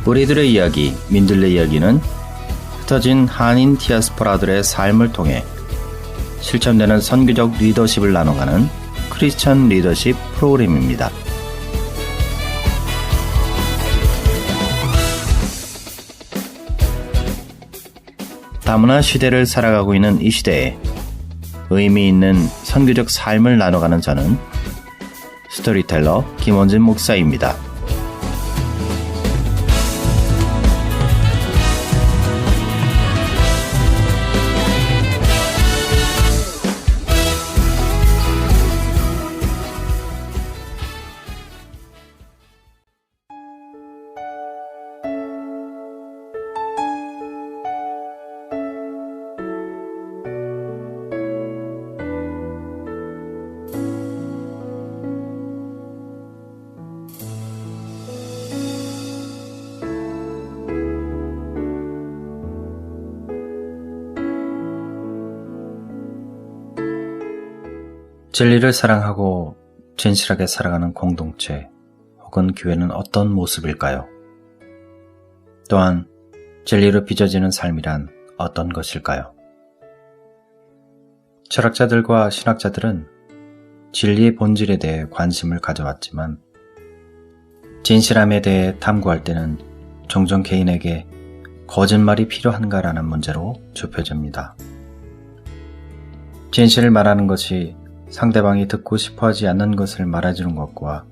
우리들의 이야기, 민들레 이야기는 흩어진 한인 디아스포라들의 삶을 통해 실천되는 선교적 리더십을 나눠가는 크리스천 리더십 프로그램입니다. 다문화 시대를 살아가고 있는 이 시대에 의미 있는 선교적 삶을 나눠가는 저는 스토리텔러 김원진 목사입니다. 진리를 사랑하고 진실하게 살아가는 공동체 혹은 교회는 어떤 모습일까요? 또한 진리로 빚어지는 삶이란 어떤 것일까요? 철학자들과 신학자들은 진리의 본질에 대해 관심을 가져왔지만 진실함에 대해 탐구할 때는 종종 개인에게 거짓말이 필요한가라는 문제로 좁혀집니다. 진실을 말하는 것이 상대방이 듣고 싶어하지 않는 것을 말해주는 것과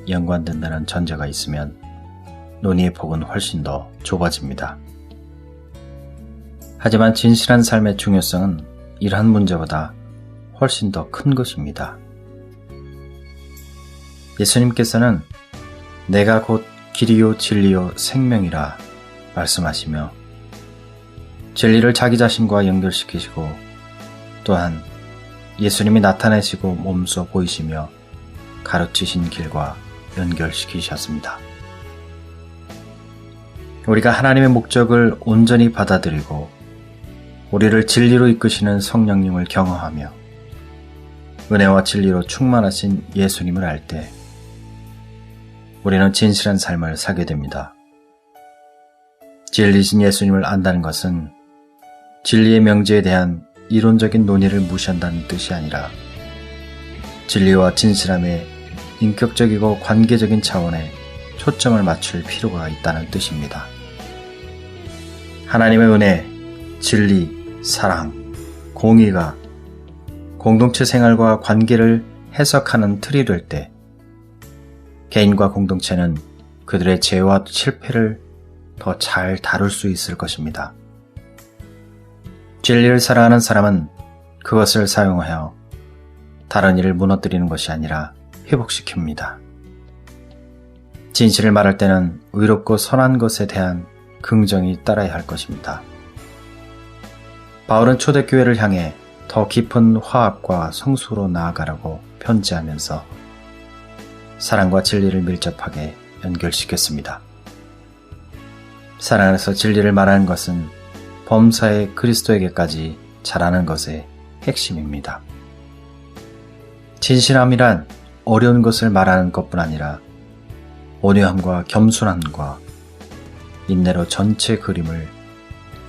연관된다는 전제가 있으면 논의의 폭은 훨씬 더 좁아집니다. 하지만 진실한 삶의 중요성은 이러한 문제보다 훨씬 더 큰 것입니다. 예수님께서는 내가 곧 길이요 진리요 생명이라 말씀하시며 진리를 자기 자신과 연결시키시고 또한 예수님이 나타내시고 몸소 보이시며 가르치신 길과 연결시키셨습니다. 우리가 하나님의 목적을 온전히 받아들이고 우리를 진리로 이끄시는 성령님을 경험하며 은혜와 진리로 충만하신 예수님을 알 때 우리는 진실한 삶을 살게 됩니다. 진리신 예수님을 안다는 것은 진리의 명제에 대한 이론적인 논의를 무시한다는 뜻이 아니라 진리와 진실함의 인격적이고 관계적인 차원에 초점을 맞출 필요가 있다는 뜻입니다. 하나님의 은혜, 진리, 사랑, 공의가 공동체 생활과 관계를 해석하는 틀이 될 때 개인과 공동체는 그들의 죄와 실패를 더 잘 다룰 수 있을 것입니다. 진리를 사랑하는 사람은 그것을 사용하여 다른 이를 무너뜨리는 것이 아니라 회복시킵니다. 진실을 말할 때는 의롭고 선한 것에 대한 긍정이 따라야 할 것입니다. 바울은 초대교회를 향해 더 깊은 화합과 성수로 나아가라고 편지하면서 사랑과 진리를 밀접하게 연결시켰습니다. 사랑 안에서 진리를 말하는 것은 범사의 그리스도에게까지 잘하는 것의 핵심입니다. 진실함이란 어려운 것을 말하는 것뿐 아니라 온유함과 겸손함과 인내로 전체 그림을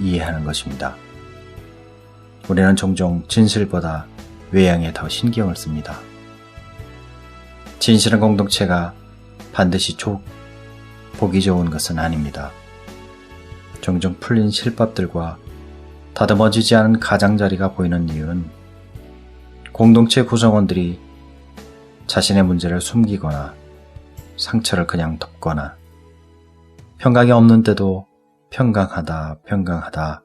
이해하는 것입니다. 우리는 종종 진실보다 외양에 더 신경을 씁니다. 진실한 공동체가 반드시 보기 좋은 것은 아닙니다. 종종 풀린 실밥들과 다듬어지지 않은 가장자리가 보이는 이유는 공동체 구성원들이 자신의 문제를 숨기거나 상처를 그냥 덮거나 평강이 없는데도 평강하다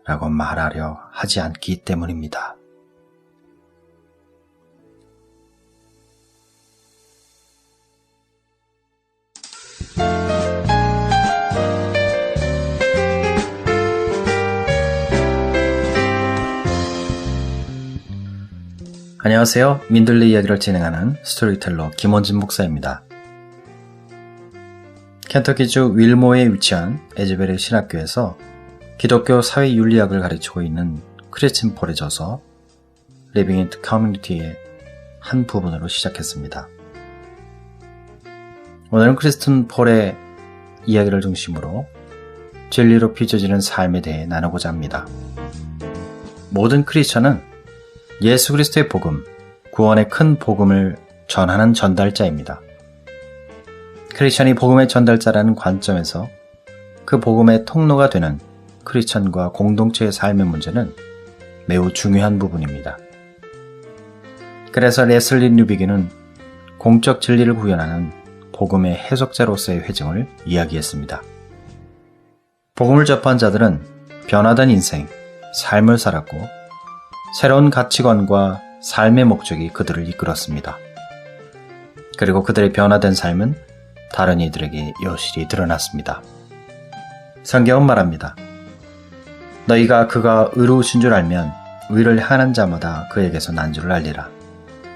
라고 말하려 하지 않기 때문입니다. 안녕하세요. 민들레 이야기를 진행하는 스토리텔러 김원진 목사입니다. 켄터키주 윌모어에 위치한 에즈베르 신학교에서 기독교 사회윤리학을 가르치고 있는 크리스틴 폴의 저서 Living into Community의 한 부분으로 시작했습니다. 오늘은 크리스틴 폴의 이야기를 중심으로 진리로 빚어지는 삶에 대해 나누고자 합니다. 모든 크리스천은 예수 그리스도의 복음, 구원의 큰 복음을 전하는 전달자입니다. 크리스천이 복음의 전달자라는 관점에서 그 복음의 통로가 되는 크리스천과 공동체의 삶의 문제는 매우 중요한 부분입니다. 그래서 레슬리 뉴비기는 공적 진리를 구현하는 복음의 해석자로서의 회증을 이야기했습니다. 복음을 접한 자들은 변화된 인생, 삶을 살았고 새로운 가치관과 삶의 목적이 그들을 이끌었습니다. 그리고 그들의 변화된 삶은 다른 이들에게 여실히 드러났습니다. 성경은 말합니다. 너희가 그가 의로우신 줄 알면 의를 행하는 자마다 그에게서 난 줄을 알리라.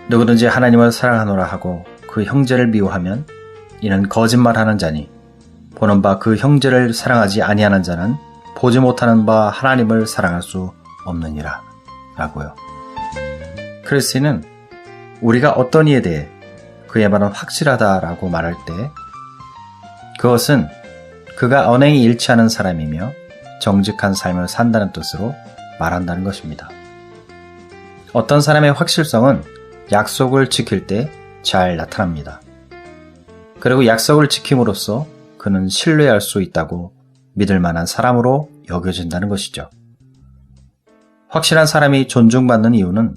누구든지 하나님을 사랑하노라 하고 그 형제를 미워하면 이는 거짓말하는 자니 보는 바 그 형제를 사랑하지 아니하는 자는 보지 못하는 바 하나님을 사랑할 수 없느니라 라고요. 크리스틴은 우리가 어떤 이에 대해 그의 말은 확실하다라고 말할 때 그것은 그가 언행이 일치하는 사람이며 정직한 삶을 산다는 뜻으로 말한다는 것입니다. 어떤 사람의 확실성은 약속을 지킬 때 잘 나타납니다. 그리고 약속을 지킴으로써 그는 신뢰할 수 있다고 믿을 만한 사람으로 여겨진다는 것이죠. 확실한 사람이 존중받는 이유는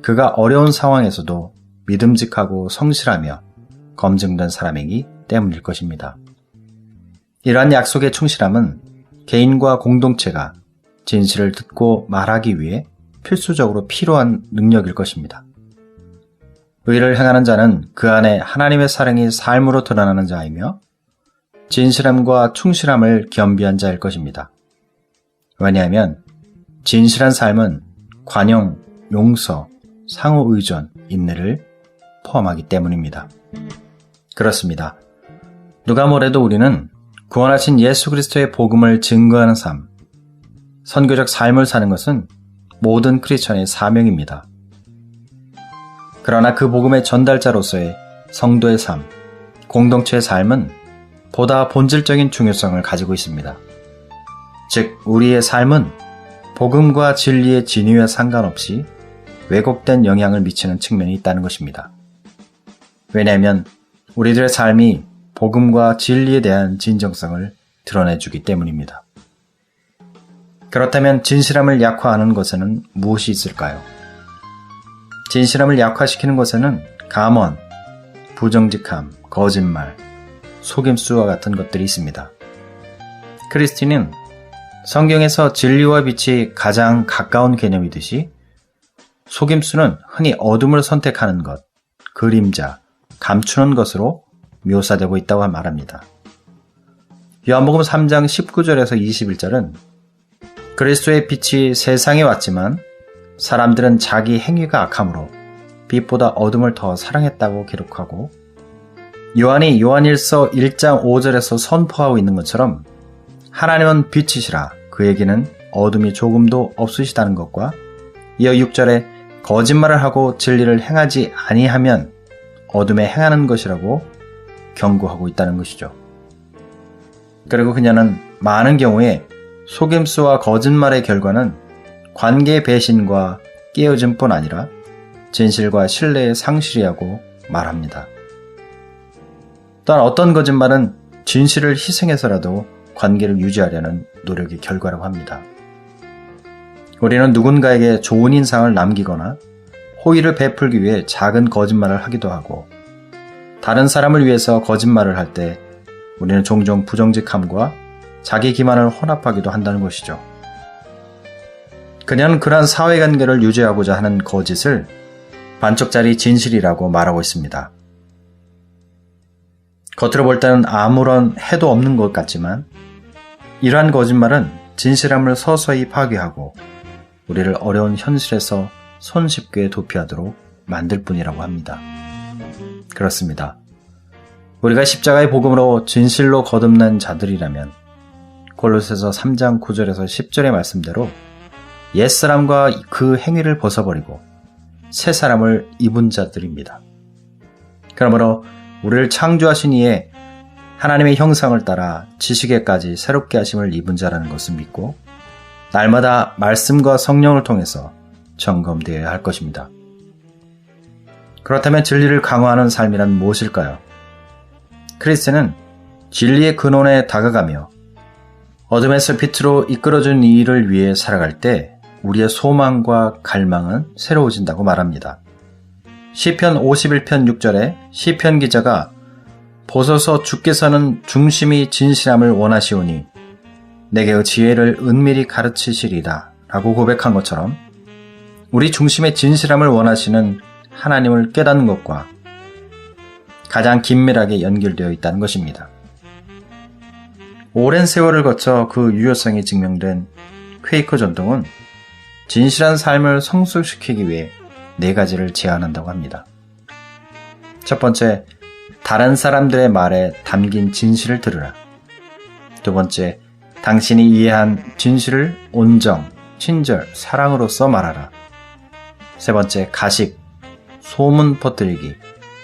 그가 어려운 상황에서도 믿음직하고 성실하며 검증된 사람이기 때문일 것입니다. 이러한 약속의 충실함은 개인과 공동체가 진실을 듣고 말하기 위해 필수적으로 필요한 능력일 것입니다. 의를 행하는 자는 그 안에 하나님의 사랑이 삶으로 드러나는 자이며 진실함과 충실함을 겸비한 자일 것입니다. 왜냐하면 진실한 삶은 관용, 용서, 상호 의존, 인내를 포함하기 때문입니다. 그렇습니다. 누가 뭐래도 우리는 구원하신 예수 그리스도의 복음을 증거하는 삶, 선교적 삶을 사는 것은 모든 크리스천의 사명입니다. 그러나 그 복음의 전달자로서의 성도의 삶, 공동체의 삶은 보다 본질적인 중요성을 가지고 있습니다. 즉, 우리의 삶은 복음과 진리의 진위와 상관없이 왜곡된 영향을 미치는 측면이 있다는 것입니다. 왜냐하면 우리들의 삶이 복음과 진리에 대한 진정성을 드러내주기 때문입니다. 그렇다면 진실함을 약화하는 것에는 무엇이 있을까요? 진실함을 약화시키는 것에는 감언, 부정직함, 거짓말, 속임수와 같은 것들이 있습니다. 크리스틴은 성경에서 진리와 빛이 가장 가까운 개념이듯이 속임수는 흔히 어둠을 선택하는 것, 그림자, 감추는 것으로 묘사되고 있다고 말합니다. 요한복음 3장 19절에서 21절은 그리스도의 빛이 세상에 왔지만 사람들은 자기 행위가 악함으로 빛보다 어둠을 더 사랑했다고 기록하고 요한이 요한일서 1장 5절에서 선포하고 있는 것처럼 하나님은 빛이시라 그에게는 어둠이 조금도 없으시다는 것과 이어 6절에 거짓말을 하고 진리를 행하지 아니하면 어둠에 행하는 것이라고 경고하고 있다는 것이죠. 그리고 그녀는 많은 경우에 속임수와 거짓말의 결과는 관계의 배신과 깨어짐뿐 아니라 진실과 신뢰의 상실이라고 말합니다. 또한 어떤 거짓말은 진실을 희생해서라도 관계를 유지하려는 노력의 결과라고 합니다. 우리는 누군가에게 좋은 인상을 남기거나 호의를 베풀기 위해 작은 거짓말을 하기도 하고 다른 사람을 위해서 거짓말을 할 때 우리는 종종 부정직함과 자기 기만을 혼합하기도 한다는 것이죠. 그녀는 그러한 사회관계를 유지하고자 하는 거짓을 반쪽짜리 진실이라고 말하고 있습니다. 겉으로 볼 때는 아무런 해도 없는 것 같지만 이러한 거짓말은 진실함을 서서히 파괴하고 우리를 어려운 현실에서 손쉽게 도피하도록 만들 뿐이라고 합니다. 그렇습니다. 우리가 십자가의 복음으로 진실로 거듭난 자들이라면 골로새서 3장 9절에서 10절의 말씀대로 옛사람과 그 행위를 벗어버리고 새 사람을 입은 자들입니다. 그러므로 우리를 창조하신 이에 하나님의 형상을 따라 지식에까지 새롭게 하심을 입은 자라는 것을 믿고 날마다 말씀과 성령을 통해서 점검되어야 할 것입니다. 그렇다면 진리를 강화하는 삶이란 무엇일까요? 크리스천은 진리의 근원에 다가가며 어둠에서 빛으로 이끌어준 이 일을 위해 살아갈 때 우리의 소망과 갈망은 새로워진다고 말합니다. 시편 51편 6절에 시편 기자가 보소서 주께서는 중심이 진실함을 원하시오니 내게 지혜를 은밀히 가르치시리다 라고 고백한 것처럼 우리 중심의 진실함을 원하시는 하나님을 깨닫는 것과 가장 긴밀하게 연결되어 있다는 것입니다. 오랜 세월을 거쳐 그 유효성이 증명된 퀘이커 전통은 진실한 삶을 성숙시키기 위해 4가지를 제안한다고 합니다. 첫 번째, 다른 사람들의 말에 담긴 진실을 들으라. 두 번째, 당신이 이해한 진실을 온정, 친절, 사랑으로서 말하라. 세 번째, 가식, 소문 퍼뜨리기,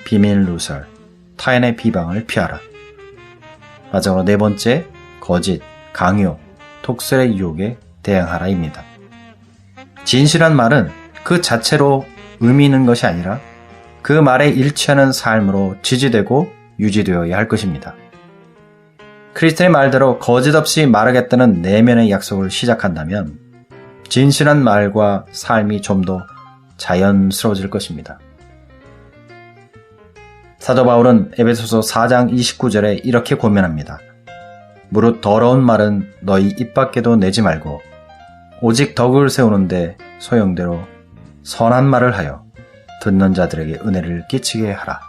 비밀 누설, 타인의 비방을 피하라. 마지막으로 4번째, 거짓, 강요, 독설의 유혹에 대항하라입니다. 진실한 말은 그 자체로 의미 있는 것이 아니라 그 말에 일치하는 삶으로 지지되고 유지되어야 할 것입니다. 크리스천의 말대로 거짓 없이 말하겠다는 내면의 약속을 시작한다면 진실한 말과 삶이 좀 더 자연스러워질 것입니다. 사도 바울은 에베소서 4장 29절에 이렇게 고면합니다. 무릇 더러운 말은 너희 입 밖에도 내지 말고 오직 덕을 세우는데 소용대로 선한 말을 하여 듣는 자들에게 은혜를 끼치게 하라.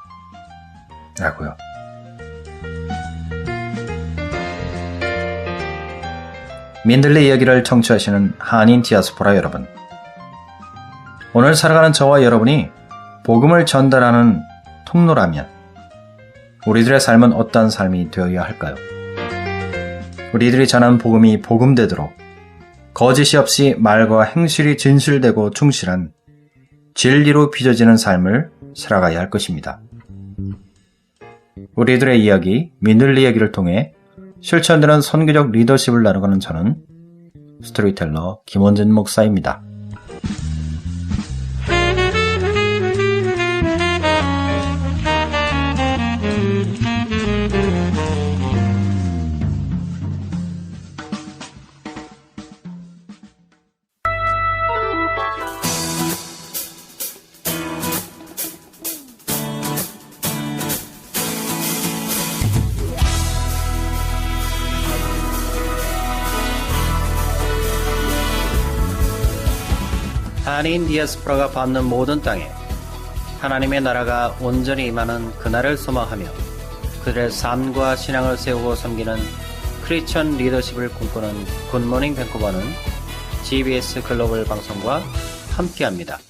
라고요. 민들레 이야기를 청취하시는 한인 디아스포라 여러분, 오늘 살아가는 저와 여러분이 복음을 전달하는 통로라면 우리들의 삶은 어떤 삶이 되어야 할까요? 우리들이 전한 복음이 복음되도록 거짓이 없이 말과 행실이 진실되고 충실한 진리로 빚어지는 삶을 살아가야 할 것입니다. 우리들의 이야기, 민들레 이야기를 통해 실천되는 선교적 리더십을 나누고는 저는 스토리텔러 김원진 목사입니다. 한인 디아스포라가 받는 모든 땅에 하나님의 나라가 온전히 임하는 그날을 소망하며 그들의 삶과 신앙을 세우고 섬기는 크리스천 리더십을 꿈꾸는 굿모닝 밴쿠버는 GBS 글로벌 방송과 함께합니다.